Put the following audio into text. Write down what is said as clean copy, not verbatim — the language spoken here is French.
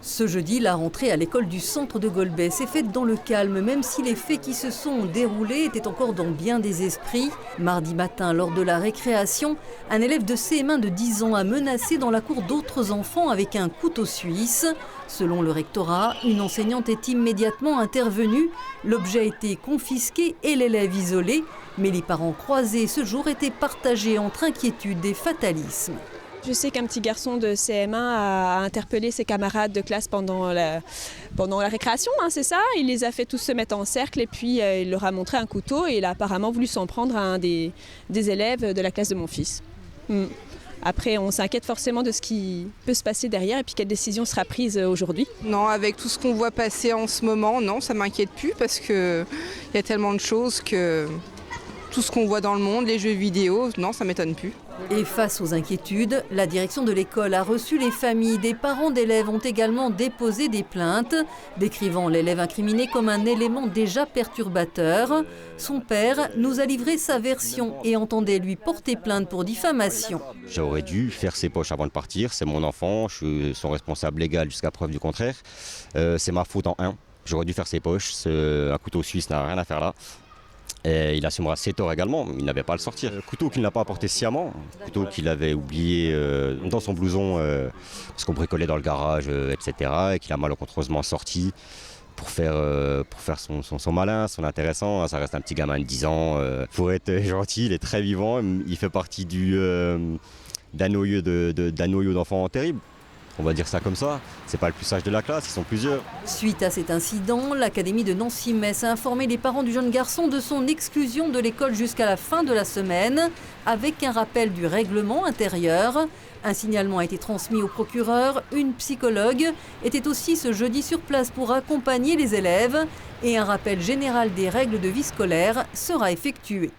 Ce jeudi, la rentrée à l'école du centre de Golbet s'est faite dans le calme, même si les faits qui se sont déroulés étaient encore dans bien des esprits. Mardi matin, lors de la récréation, un élève de CM1 de 10 ans a menacé dans la cour d'autres enfants avec un couteau suisse. Selon le rectorat, une enseignante est immédiatement intervenue. L'objet a été confisqué et l'élève isolé. Mais les parents croisés ce jour étaient partagés entre inquiétude et fatalisme. Je sais qu'un petit garçon de CM1 a interpellé ses camarades de classe pendant la récréation, c'est ça. Il les a fait tous se mettre en cercle et puis il leur a montré un couteau et il a apparemment voulu s'en prendre à un des élèves de la classe de mon fils. Après, on s'inquiète forcément de ce qui peut se passer derrière et puis quelle décision sera prise aujourd'hui. Non, avec tout ce qu'on voit passer en ce moment, non, ça ne m'inquiète plus parce qu'il y a tellement de choses que tout ce qu'on voit dans le monde, les jeux vidéo, non, ça ne m'étonne plus. Et face aux inquiétudes, la direction de l'école a reçu les familles. Des parents d'élèves ont également déposé des plaintes, décrivant l'élève incriminé comme un élément déjà perturbateur. Son père nous a livré sa version et entendait lui porter plainte pour diffamation. J'aurais dû faire ses poches avant de partir, c'est mon enfant, je suis son responsable légal jusqu'à preuve du contraire. C'est ma faute en un, j'aurais dû faire ses poches, un couteau suisse n'a rien à faire là. Et il assumera ses torts également, il n'avait pas à le sortir. Couteau qu'il n'a pas apporté sciemment, couteau qu'il avait oublié dans son blouson parce qu'on bricolait dans le garage, etc. Et qu'il a malencontreusement sorti pour faire son malin, son intéressant. Ça reste un petit gamin de 10 ans. Faut être gentil, il est très vivant, il fait partie d'un noyau d'enfants terrible. On va dire ça comme ça, c'est pas le plus sage de la classe, ils sont plusieurs. Suite à cet incident, l'Académie de Nancy-Metz a informé les parents du jeune garçon de son exclusion de l'école jusqu'à la fin de la semaine, avec un rappel du règlement intérieur. Un signalement a été transmis au procureur, une psychologue était aussi ce jeudi sur place pour accompagner les élèves et un rappel général des règles de vie scolaire sera effectué.